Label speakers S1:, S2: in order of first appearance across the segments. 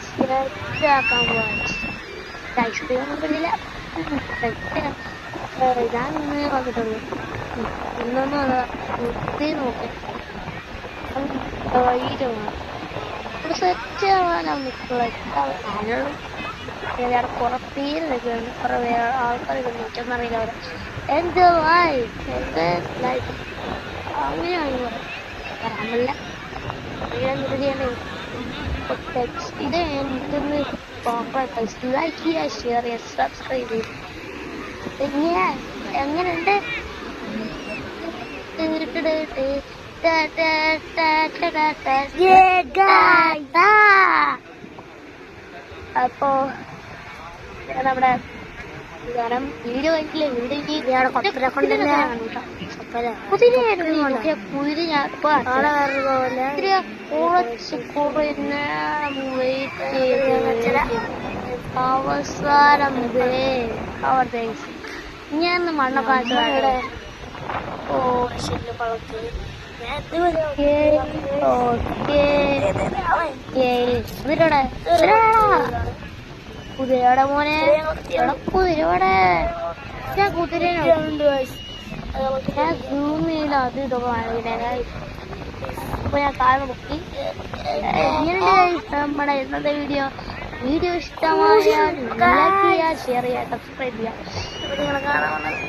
S1: സെറ്റാക്കാൻ പോവാണ്. ഐസ്ക്രീം ഒന്നും കിട്ടില്ല. ഞാൻ ഇന്ന് വന്നിട്ടുള്ളൂ. ഇന്നൊന്നും അത് നിർത്തി നോക്കി വൈകിട്ട് സെറ്റ് ആവാനാണ് നിൽക്കുക. അവിടെ കുറെ പേര് നിൽക്കുന്നുണ്ട്. കുറെ വേറെ ആൾക്കാർ നിൽക്കുന്നറിയില്ല. അവിടെ എന്റെ ലൈഫ് അങ്ങനെയാണ് പറയാമല്ല. ഇത് എനിക്കൊന്ന് ലൈക്ക് ചെയ്യുക, ഷെയർ ചെയ്യുക, സബ്സ്ക്രൈബ് ചെയ്യുക. എങ്ങനെയുണ്ട്? അപ്പോ നമ്മുടെ വീഡിയോ കഴിഞ്ഞില്ലേ? വീഡിയോ കുതിര ഞാൻ വെയിറ്റ് ചെയ്ത് അവസാനം ഞാൻ മണ്ണപ്പാട്ട് കുതിരയുടെ മോനെ കുതിരയുടെ ഞാൻ കുതിരയുണ്ട്. ഞാൻ സൂം ചെയ്ത് അത് ഇതൊക്കെ വാങ്ങിക്കണേ. അപ്പൊ ഞാൻ കാല് മുക്കി. നമ്മുടെ ഇന്നത്തെ വീഡിയോ ഇഷ്ടമായാൽ ലൈക്ക് ചെയ്യുക, ഷെയർ ചെയ്യുക, സബ്സ്ക്രൈബ് ചെയ്യുക.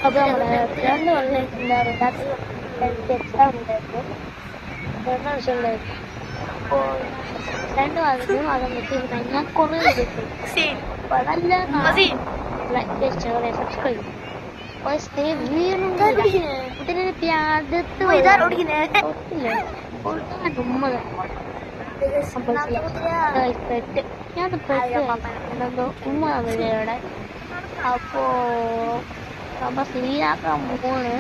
S1: അപ്പൊ നമ്മള് 2 കൊല്ലം എക്സാം ഉണ്ടായിരുന്നു. 2 വർഷം ഉണ്ടായിരുന്നു. അപ്പോൾ 2 മാസം വെച്ചിരുന്ന ഞാൻ കുറേ കിട്ടും. അപ്പൊ നല്ല ലൈക്ക് ഷെയർ സബ്സ്ക്രൈബ് ഉമ്മയുടെ. അപ്പോ നമ്മ ശരിയാക്കാൻ പോണ്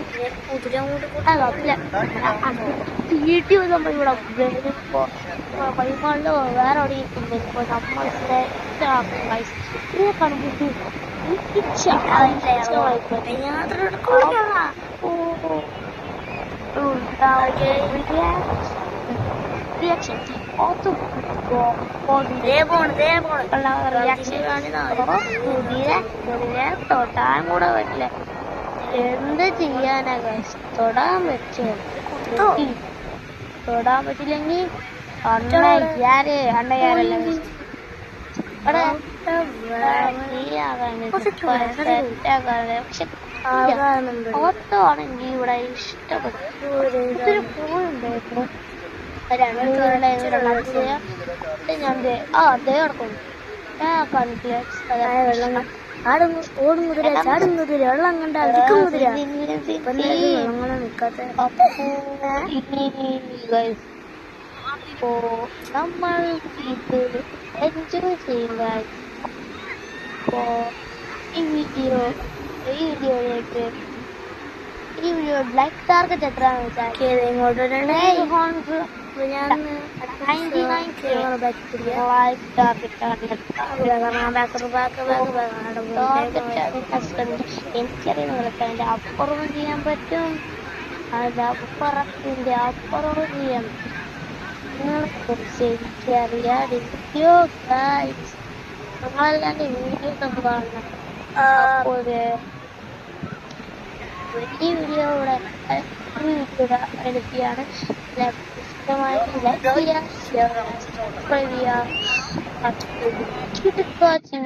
S1: വീട്ടിൽ നമ്മൾ ഇവിടെ വരുമ്പോ പൈമാളിലോ വേറെ എവിടെയും വരുമ്പോ നമ്മൾ കണക്കിട്ട് reaction also തൊട്ടാൻ കൂടെ പറ്റില്ല. എന്ത് ചെയ്യാനാ തൊടാൻ പറ്റും. തൊടാൻ പറ്റില്ലെങ്കിൽ അണ്ണയാരല്ല പക്ഷെ ഓട്ടോ ആണെങ്കിൽ ഇവിടെ ഇഷ്ടപ്പെട്ടു. ഒത്തിരി പൂവുണ്ടായിരുന്നു. ഞാൻ അതേ കിടക്കുന്നു. ഞാൻ കൺഫ്ലക്സ് ഓടും കുതിര, ചാടും കുതിര, വെള്ളം കണ്ട അടിക്കും കുതിര. അപ്പോ നമ്മൾ ഇത് എൻജോയ് ചെയ്യുക. അപ്പോ ഈ വീഡിയോയിലേക്ക് ലൈക്ക് ടാർഗറ്റ് എത്രയാണെന്ന് വെച്ചാൽ ഇങ്ങോട്ട് എനിക്കറിയുന്ന അതിന്റെ അപ്പുറവും ചെയ്യാൻ പറ്റും. അതിന്റെ അപ്പുറത്തിന്റെ അപ്പുറവും ചെയ്യാൻ പറ്റും. നിങ്ങളെ കുറിച്ച് എനിക്കറിയാതിരിക്കോ ഗൈസ്. നമ്മളല്ലാണ്ട് വീഡിയോസ് ഒക്കെ കാണണം. അപ്പോൾ ഈ വീഡിയോ ഇവിടെ എടുക്കുകയാണ്. ഇഷ്ടമായിട്ട് ലൈക്ക് ചെയ്യുക, സബ്സ്ക്രൈബ് ചെയ്യുക.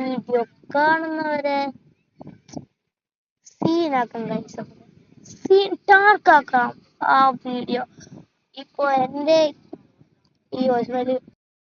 S1: വീഡിയോ കാണുന്നവരെ സീനാക്കാം കഴിച്ചു, സീൻ ടാർക്കാക്കാം ആ വീഡിയോ. ഇപ്പൊ എന്റെ ഈ